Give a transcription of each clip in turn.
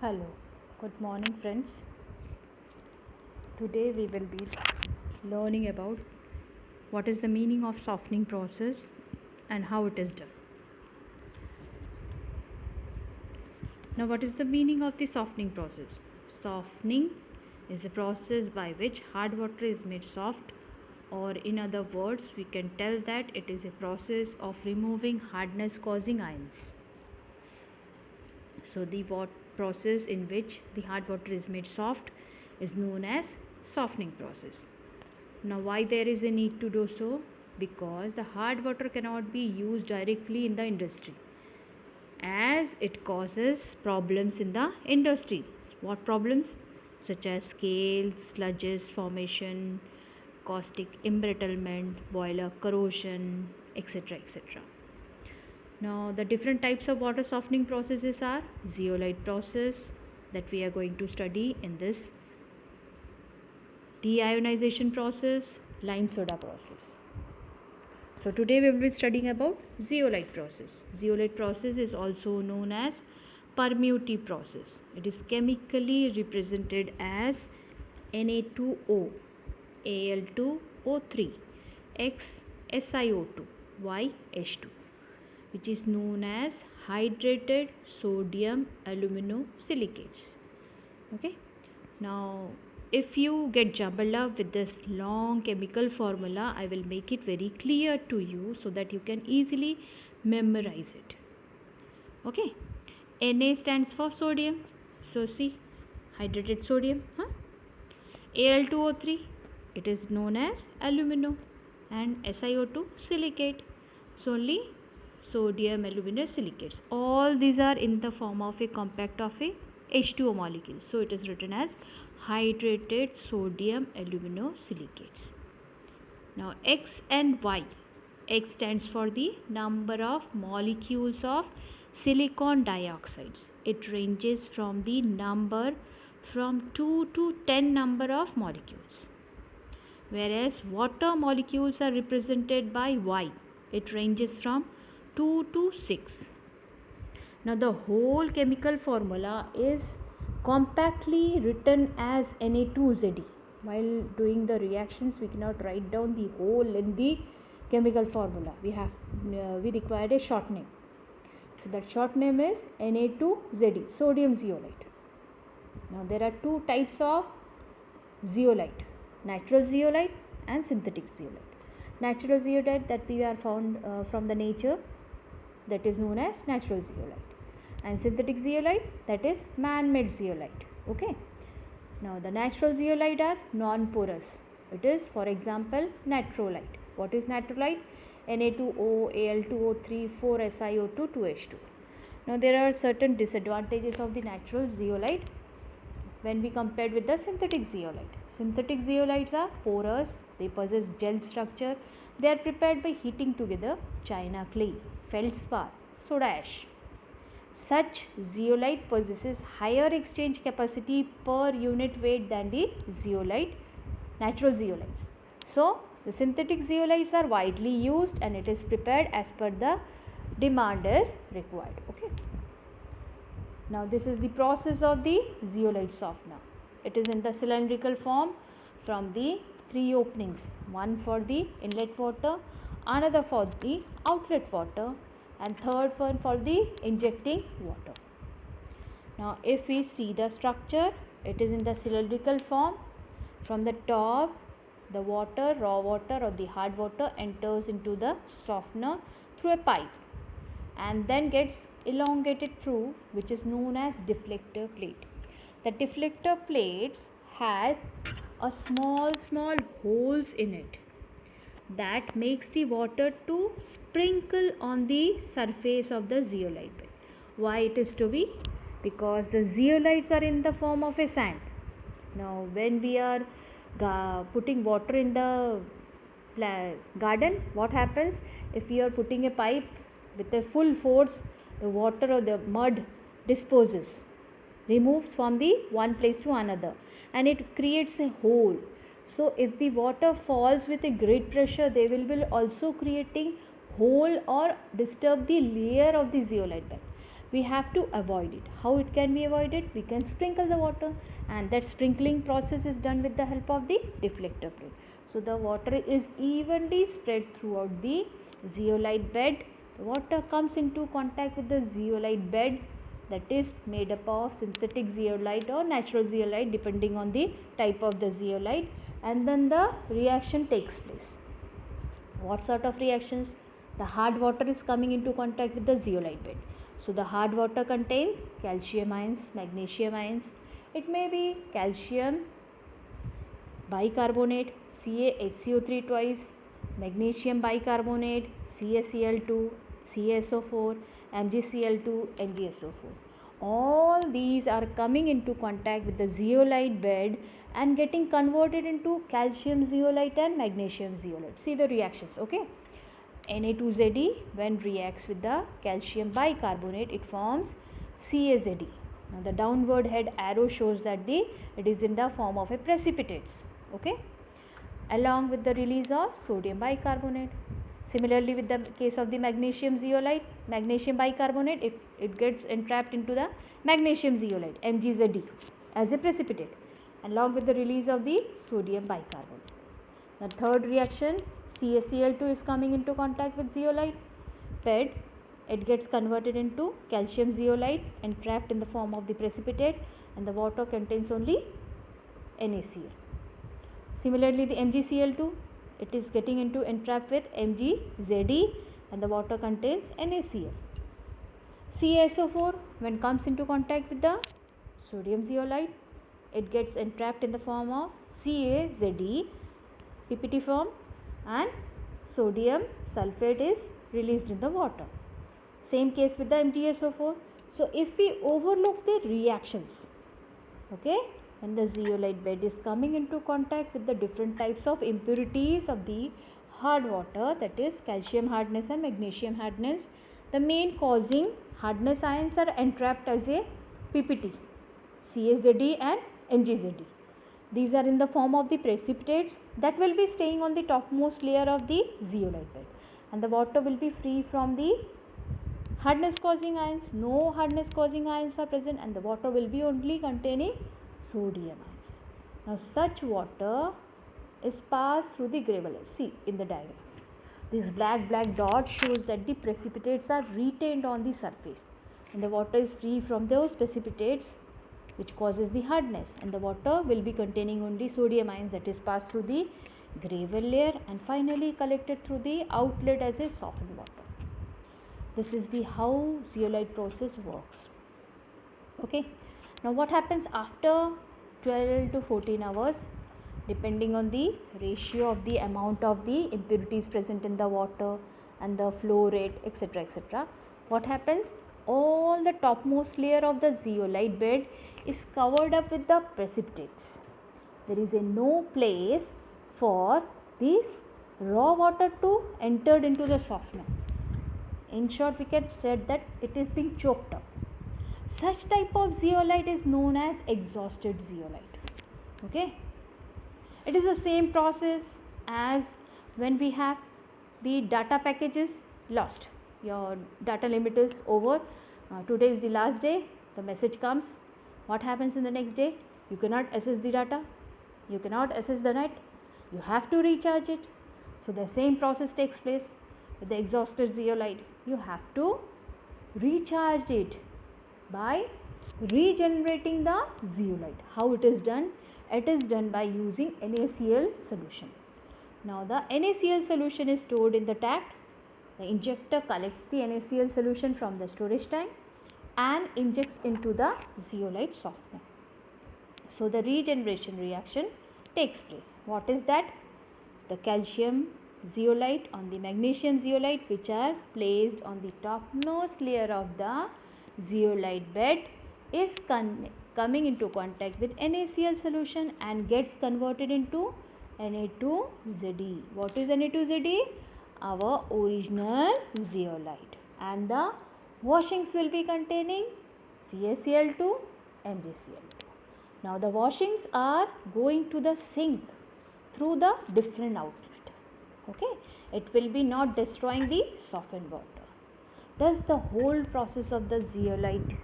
Hello, good morning, friends. Today we will be learning about what is the meaning of softening process and how it is done. Now, what is the meaning of the softening process? Softening is the process by which hard water is made soft, or in other words, we can tell that it is a process of removing hardness causing ions. So, the process in which the hard water is made soft is known as softening process. Now, why there is a need to do so? Because the hard water cannot be used directly in the industry, as it causes problems in the industry. What problems? Such as scales, sludges formation, caustic embrittlement, boiler corrosion, etc. etc. Now, the different types of water softening processes are zeolite process that we are going to study in this, deionization process, lime soda process. So today we will be studying about zeolite process. Zeolite process is also known as permutive process. It is chemically represented as Na2O, Al2O3, X SiO2, Y H2, which is known as hydrated sodium aluminosilicates. Okay. Now, if you get jumbled up with this long chemical formula, I will make it very clear to you so that you can easily memorize it. Okay. Na stands for sodium. So, see, hydrated sodium. Al2O3, it is known as alumino, and SiO2 silicate. So, only sodium aluminosilicates. All these are in the form of a compact of a H2O molecule. So, it is written as hydrated sodium aluminosilicates. Now, X and Y. X stands for the number of molecules of silicon dioxides. It ranges from the number from 2 to 10 number of molecules. Whereas water molecules are represented by Y. It ranges from 2 to 6. Now, the whole chemical formula is compactly written as Na2Ze. While doing the reactions, we cannot write down the whole in the chemical formula. We required a short name. So that short name is Na2Ze, sodium zeolite. Now, there are two types of zeolite: natural zeolite and synthetic zeolite. Natural zeolite that we are found from the nature, that is known as natural zeolite, and synthetic zeolite, that is man-made zeolite. Okay. Now, the natural zeolite are non-porous. It is, for example, natrolite. What is natrolite? Na2O, Al2O3, 4SiO2, 2H2. Now, there are certain disadvantages of the natural zeolite when we compared with the synthetic zeolite. Synthetic zeolites are porous, they possess gel structure, they are prepared by heating together china clay, feldspar, soda ash. Such zeolite possesses higher exchange capacity per unit weight than the natural zeolites. So, the synthetic zeolites are widely used and it is prepared as per the demand is required. Okay. Now, this is the process of the zeolite softener. It is in the cylindrical form from the three openings, one for the inlet water, another for the outlet water, and third one for the injecting water. Now, if we see the structure, it is in the cylindrical form. From the top, the water, raw water or the hard water enters into the softener through a pipe and then gets elongated through, which is known as deflector plate. The deflector plates have a small holes in it that makes the water to sprinkle on the surface of the zeolite bed. Why it is to be? Because the zeolites are in the form of a sand. Now, when we are putting water in the garden, what happens? If you are putting a pipe with a full force, the water or the mud disposes, removes from the one place to another, and it creates a hole. So, if the water falls with a great pressure, they will be also creating hole or disturb the layer of the zeolite bed. we have to avoid it. How it can be avoided? We can sprinkle the water, and that sprinkling process is done with the help of the deflector plate. So the water is evenly spread throughout the zeolite bed. The water comes into contact with the zeolite bed, that is made up of synthetic zeolite or natural zeolite depending on the type of the zeolite, and then the reaction takes place. What sort of reactions? The hard water is coming into contact with the zeolite bed. So the hard water contains calcium ions, magnesium ions. It may be calcium bicarbonate, CaHCO3 twice, magnesium bicarbonate, CaCl2, CaSO4, MgCl2, MgSO4. All these are coming into contact with the zeolite bed and getting converted into calcium zeolite and magnesium zeolite. See the reactions, okay? Na2Zd, when reacts with the calcium bicarbonate, it forms CaZd. Now the downward head arrow shows that it is in the form of a precipitates, okay, along with the release of sodium bicarbonate. Similarly, with the case of the magnesium zeolite, magnesium bicarbonate, it gets entrapped into the magnesium zeolite, MgZd, as a precipitate, along with the release of the sodium bicarbonate. The third reaction, CaCl2 is coming into contact with zeolite bed. It gets converted into calcium zeolite and trapped in the form of the precipitate, and the water contains only NaCl. Similarly, the MgCl2, it is getting into entrapped with MgZd, and the water contains NaCl. CaSO4, when comes into contact with the sodium zeolite, it gets entrapped in the form of CaZd, PPT form, and sodium sulfate is released in the water. Same case with the MgSO4. So if we overlook the reactions, okay, when the zeolite bed is coming into contact with the different types of impurities of the hard water, that is calcium hardness and magnesium hardness, the main causing hardness ions are entrapped as a PPT, CaZd and MgZd. These are in the form of the precipitates that will be staying on the topmost layer of the zeolite bed, and the water will be free from the hardness causing ions. No hardness causing ions are present, and the water will be only containing sodium ions. Now such water is passed through the gravel. See in the diagram, this black dot shows that the precipitates are retained on the surface, and the water is free from those precipitates, which causes the hardness, and the water will be containing only sodium ions, that is passed through the gravel layer and finally collected through the outlet as a softened water. This is the how zeolite process works. Okay. Now what happens after 12 to 14 hours, depending on the ratio of the amount of the impurities present in the water and the flow rate, etc., etc. What happens? All the topmost layer of the zeolite bed is covered up with the precipitates. There is no place for this raw water to enter into the softener. In short, we can say that it is being choked up. Such type of zeolite is known as exhausted zeolite. Okay. It is the same process as when we have the data packages lost. Your data limit is over. Today is the last day. The message comes. What happens in the next day? You cannot access the data. You cannot access the net. You have to recharge it. So the same process takes place with the exhausted zeolite. You have to recharge it by regenerating the zeolite. How it is done? It is done by using NaCl solution. Now the NaCl solution is stored in the tank. The injector collects the NaCl solution from the storage tank and injects into the zeolite softener. So the regeneration reaction takes place. What is that? The calcium zeolite on the magnesium zeolite, which are placed on the topmost layer of the zeolite bed, is coming into contact with NaCl solution and gets converted into Na2Zd. What is Na2Zd? Our original zeolite, and the washings will be containing CaCl2, MgCl2. Now the washings are going to the sink through the different outlet. Okay, it will be not destroying the softened water. Thus the whole process of the zeolite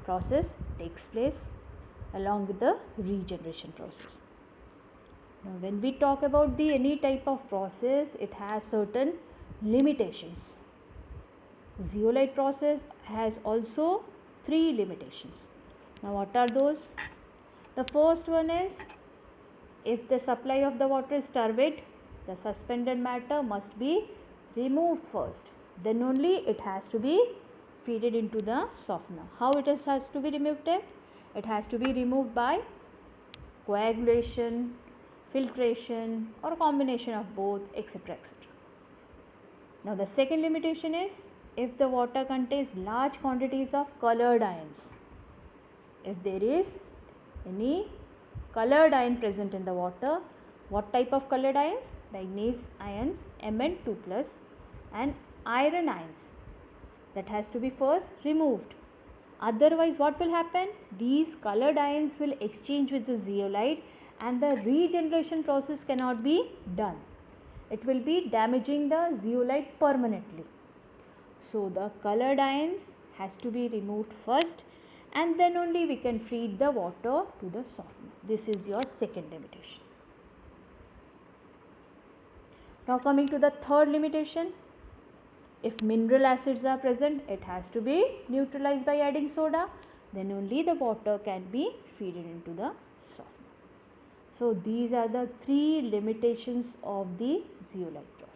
process takes place along with the regeneration process. Now when we talk about the any type of process, it has certain limitations. Zeolite process has also 3 limitations. Now what are those? The first one is, if the supply of the water is turbid, the suspended matter must be removed first. Then only it has to be feeded into the softener. How it has to be removed? It has to be removed by coagulation, filtration, or a combination of both, etc. etc. Now the second limitation is, if the water contains large quantities of colored ions. If there is any colored ion present in the water, what type of colored ions? Manganese ions Mn2+, and iron ions, that has to be first removed. Otherwise what will happen? These colored ions will exchange with the zeolite and the regeneration process cannot be done. It will be damaging the zeolite permanently. So the colored ions has to be removed first, and then only we can feed the water to the softener. This is your second limitation. Now coming to the third limitation, if mineral acids are present, it has to be neutralized by adding soda, then only the water can be fed into the softener. So these are the 3 limitations of the zeolite process.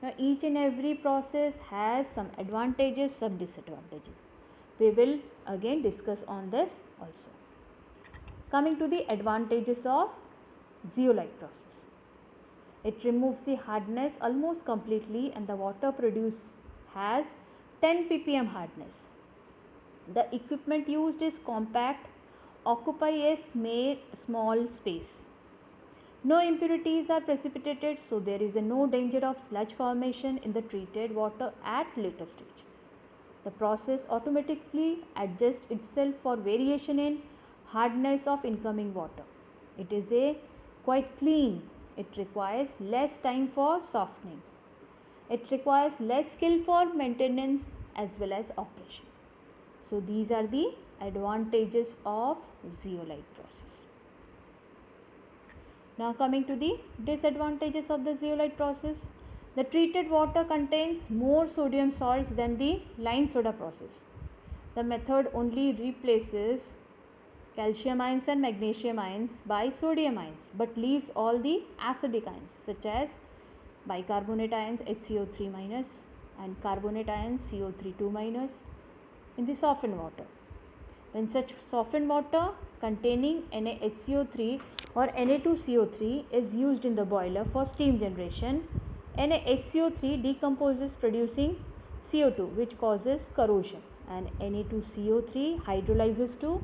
Now each and every process has some advantages, some disadvantages. We will again discuss on this also. Coming to the advantages of zeolite process. It removes the hardness almost completely and the water produced has 10 ppm hardness. The equipment used is compact, occupy a small space. No impurities are precipitated, so there is no danger of sludge formation in the treated water at later stage. The process automatically adjusts itself for variation in hardness of incoming water. It is quite clean. It requires less time for softening. It requires less skill for maintenance as well as operation. So these are the advantages of zeolite process. Now coming to the disadvantages of the zeolite process. The treated water contains more sodium salts than the lime soda process. The method only replaces calcium ions and magnesium ions by sodium ions, but leaves all the acidic ions such as bicarbonate ions HCO3- and carbonate ions CO3 2- in the softened water. When such softened water containing NaHCO3 or Na2CO3 is used in the boiler for steam generation, NaHCO3 decomposes producing CO2, which causes corrosion, and Na2CO3 hydrolyzes to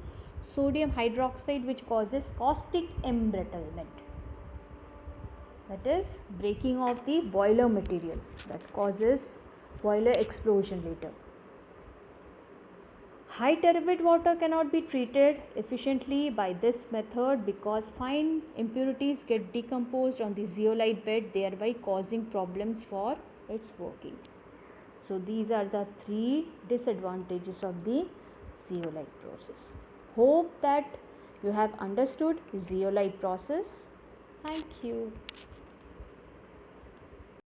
sodium hydroxide, which causes caustic embrittlement, that is breaking of the boiler material, that causes boiler explosion later. High turbid water cannot be treated efficiently by this method because fine impurities get decomposed on the zeolite bed, thereby causing problems for its working. So these are the 3 disadvantages of the zeolite process. Hope that you have understood zeolite process. Thank you.